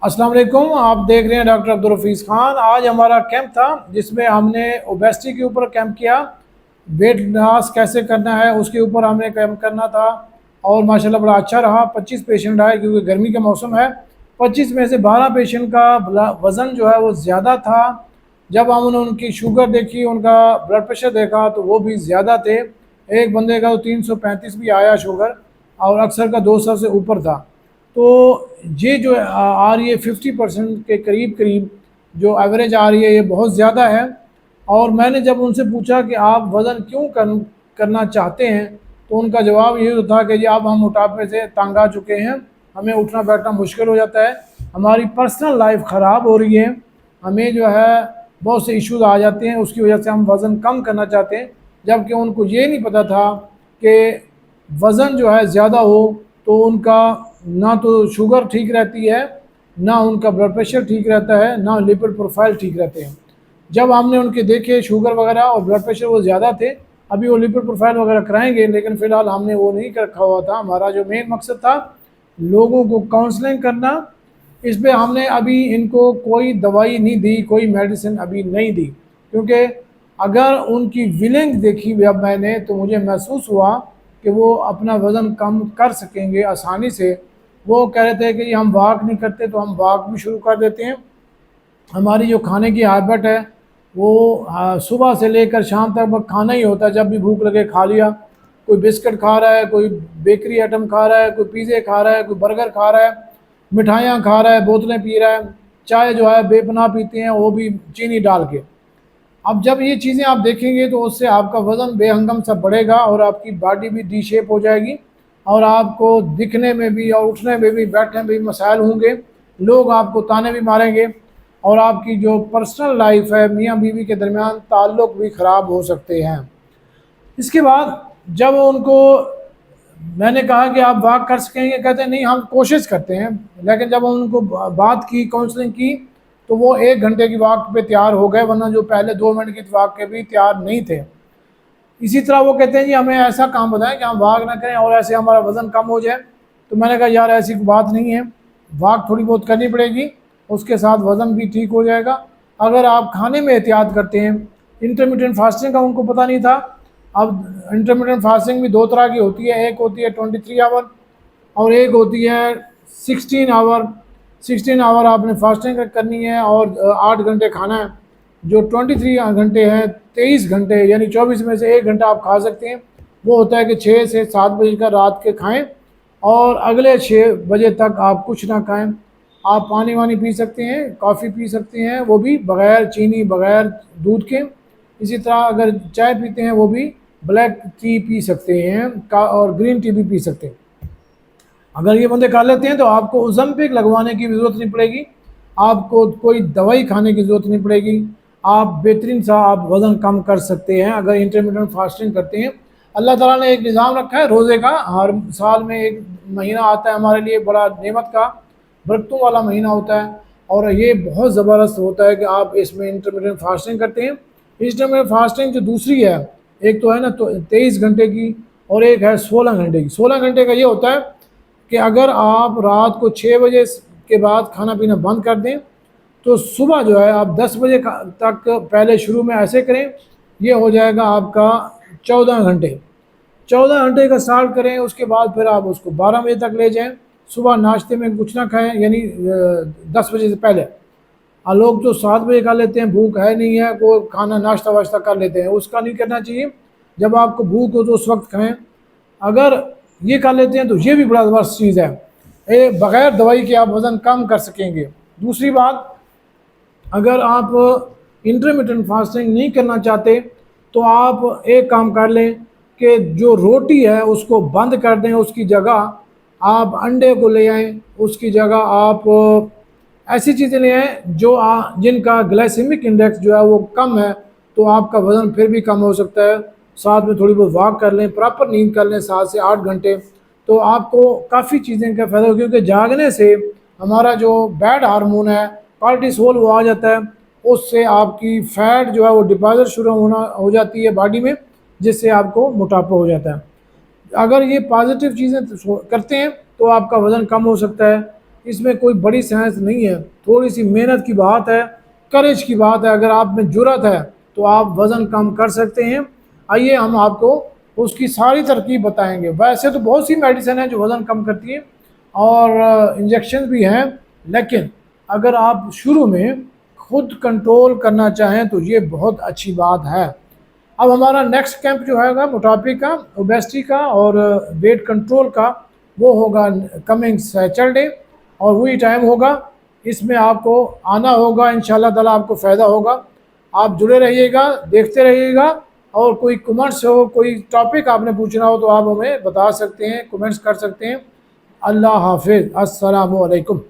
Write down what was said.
अस्सलाम वालेकुम। आप देख रहे हैं डॉक्टर अब्दुल रफीज़ खान। आज हमारा कैंप था जिसमें हमने ओबेसिटी के ऊपर कैंप किया, वेट लॉस कैसे करना है उसके ऊपर हमने कैंप करना था। और माशाल्लाह बड़ा अच्छा रहा। 25 पेशेंट आए क्योंकि गर्मी का मौसम है। 25 में से 12 पेशेंट का वज़न जो है वो ज़्यादा था। जब हमने उनकी शुगर देखी, उनका ब्लड प्रेशर देखा तो वो भी ज़्यादा थे। एक बंदे का तो 335 भी आया शुगर, और अक्सर का 200 से ऊपर था। तो ये जो आ रही है 50% के करीब करीब जो एवरेज आ रही है, ये बहुत ज़्यादा है। और मैंने जब उनसे पूछा कि आप वज़न क्यों करना चाहते हैं, तो उनका जवाब ये था कि जी अब हम मोटापे से तंग आ चुके हैं, हमें उठना बैठना मुश्किल हो जाता है, हमारी पर्सनल लाइफ ख़राब हो रही है, हमें जो है बहुत से इश्यूज आ जाते हैं, उसकी वजह से हम वज़न कम करना चाहते हैं। जबकि उनको ये नहीं पता था कि वज़न जो है ज़्यादा हो तो उनका ना तो शुगर ठीक रहती है, ना उनका ब्लड प्रेशर ठीक रहता है, ना लिपिड प्रोफाइल ठीक रहते हैं। जब हमने उनके देखे शुगर वगैरह और ब्लड प्रेशर वो ज़्यादा थे, अभी वो लिपिड प्रोफाइल वगैरह कराएंगे, लेकिन फ़िलहाल हमने वो नहीं रखा हुआ था। हमारा जो मेन मकसद था लोगों को काउंसलिंग करना। इस पे हमने अभी इनको कोई दवाई नहीं दी, कोई मेडिसिन अभी नहीं दी, क्योंकि अगर उनकी विलिंग देखी जब मैंने, तो मुझे महसूस हुआ कि वो अपना वज़न कम कर सकेंगे आसानी से। वो कह रहे थे कि हम वॉक नहीं करते, तो हम वॉक भी शुरू कर देते हैं। हमारी जो खाने की हैबिट है वो सुबह से लेकर शाम तक बस खाना ही होता है। जब भी भूख लगे खा लिया। कोई बिस्किट खा रहा है, कोई बेकरी आइटम खा रहा है, कोई पिज़्ज़े खा रहा है, कोई बर्गर खा रहा है, मिठाइयाँ खा रहा है, बोतलें पी रहा है, चाय जो है बेपनाह पीते हैं, वो भी चीनी डाल के। अब जब ये चीज़ें आप देखेंगे तो उससे आपका वज़न बेहंगम सा बढ़ेगा और आपकी बॉडी भी डी शेप हो जाएगी, और आपको दिखने में भी और उठने में भी बैठने में भी मसाइल होंगे। लोग आपको ताने भी मारेंगे, और आपकी जो पर्सनल लाइफ है मियाँ बीवी के दरमियान ताल्लुक़ भी ख़राब हो सकते हैं। इसके बाद जब उनको मैंने कहा कि आप वॉक कर सकेंगे, कहते हैं नहीं हम कोशिश करते हैं। लेकिन जब उनको बात की, काउंसलिंग की, तो वो 1 घंटे की वॉक पे तैयार हो गए, वरना जो पहले 2 मिनट की वॉक के भी तैयार नहीं थे। इसी तरह वो कहते हैं जी हमें ऐसा काम बताएं कि हम वॉक ना करें और ऐसे हमारा वज़न कम हो जाए। तो मैंने कहा यार ऐसी कोई बात नहीं है, वॉक थोड़ी बहुत करनी पड़ेगी, उसके साथ वज़न भी ठीक हो जाएगा। अगर आप खाने में एहतियात करते हैं, इंटरमीडिएट फास्टिंग का उनको पता नहीं था। अब इंटरमीडिएट फास्टिंग भी 2 तरह की होती है, एक होती है 23 आवर और एक होती है 16 आवर। 16 आवर आपने फास्टिंग करनी है और 8 घंटे खाना है। जो 23 घंटे हैं, 23 घंटे यानी 24 में से 1 घंटा आप खा सकते हैं। वो होता है कि 6 से 7 बजे का रात के खाएं, और अगले 6 बजे तक आप कुछ ना खाएं। आप पानी वानी पी सकते हैं, कॉफ़ी पी सकते हैं, वो भी बग़ैर चीनी बग़ैर दूध के। इसी तरह अगर चाय पीते हैं वो भी ब्लैक टी पी सकते हैं और ग्रीन टी भी पी सकते हैं। अगर ये बंदे खा लेते हैं तो आपको ओज़ेम्पिक लगवाने की भी ज़रूरत नहीं पड़ेगी, आपको कोई दवाई खाने की ज़रूरत नहीं पड़ेगी। आप बेहतरीन सा आप वज़न कम कर सकते हैं अगर इंटरमिटेंट फास्टिंग करते हैं। अल्लाह ताला ने एक निज़ाम रखा है रोज़े का। हर साल में एक महीना आता है हमारे लिए, बड़ा नेमत का बरकतों वाला महीना होता है, और ये बहुत ज़बरदस्त होता है कि आप इसमें इंटरमिटेंट फास्टिंग करते हैं। इंटरमिटेंट फास्टिंग जो दूसरी है, एक तो है ना तो 23 घंटे की, और एक है 16 घंटे की। 16 घंटे का ये होता है कि अगर आप रात को 6 बजे के बाद खाना पीना बंद कर दें, तो सुबह जो है आप 10 बजे तक पहले शुरू में ऐसे करें, ये हो जाएगा आपका 14 घंटे। 14 घंटे का स्टार्ट करें, उसके बाद फिर आप उसको 12 बजे तक ले जाएं। सुबह नाश्ते में कुछ ना खाएं, यानी 10 बजे से पहले। लोग तो 7 बजे खा लेते हैं, भूख है नहीं है, को खाना नाश्ता वाश्ता कर लेते हैं, उसका नहीं करना चाहिए। जब आपको भूख हो तो उस वक्त खाएं। अगर ये कर लेते हैं तो ये भी बड़ा ज़बरदस्त चीज़ है, बग़ैर दवाई के आप वज़न कम कर सकेंगे। दूसरी बात, अगर आप इंटरमिटेंट फास्टिंग नहीं करना चाहते तो आप एक काम कर लें कि जो रोटी है उसको बंद कर दें, उसकी जगह आप अंडे को ले आएँ, उसकी जगह आप ऐसी चीज़ें ले आएँ जो जिनका ग्लाइसेमिक इंडेक्स जो है वो कम है, तो आपका वज़न फिर भी कम हो सकता है। साथ में थोड़ी बहुत वॉक कर लें, प्रॉपर नींद कर लें 7 से 8 घंटे, तो आपको काफ़ी चीज़ें का फ़ायदा हो, क्योंकि जागने से हमारा जो बैड हार्मोन है कॉर्टिसोल वो आ जाता है, उससे आपकी फ़ैट जो है वो डिपॉजिट शुरू हो जाती है बॉडी में, जिससे आपको मोटापा हो जाता है। अगर ये पॉजिटिव चीज़ें करते हैं तो आपका वज़न कम हो सकता है। इसमें कोई बड़ी साइंस नहीं है, थोड़ी सी मेहनत की बात है, करेज की बात है। अगर आप में जुर्रत है तो आप वज़न कम कर सकते हैं। आइए हम आपको उसकी सारी तरकीब बताएंगे। वैसे तो बहुत सी मेडिसिन है जो वज़न कम करती है और इंजेक्शन भी हैं, लेकिन अगर आप शुरू में खुद कंट्रोल करना चाहें तो ये बहुत अच्छी बात है। अब हमारा नेक्स्ट कैंप जो हैगा मोटापे का, ओबेसिटी का और वेट कंट्रोल का, वो होगा कमिंग सैटरडे और वही टाइम होगा। इसमें आपको आना होगा, इंशाल्लाह ताला आपको फ़ायदा होगा। आप जुड़े रहिएगा, देखते रहिएगा। और कोई कमेंट्स हो, कोई टॉपिक आपने पूछना हो तो आप हमें बता सकते हैं, कमेंट्स कर सकते हैं। अल्लाह हाफिज़, अस्सलामु अलैकुम।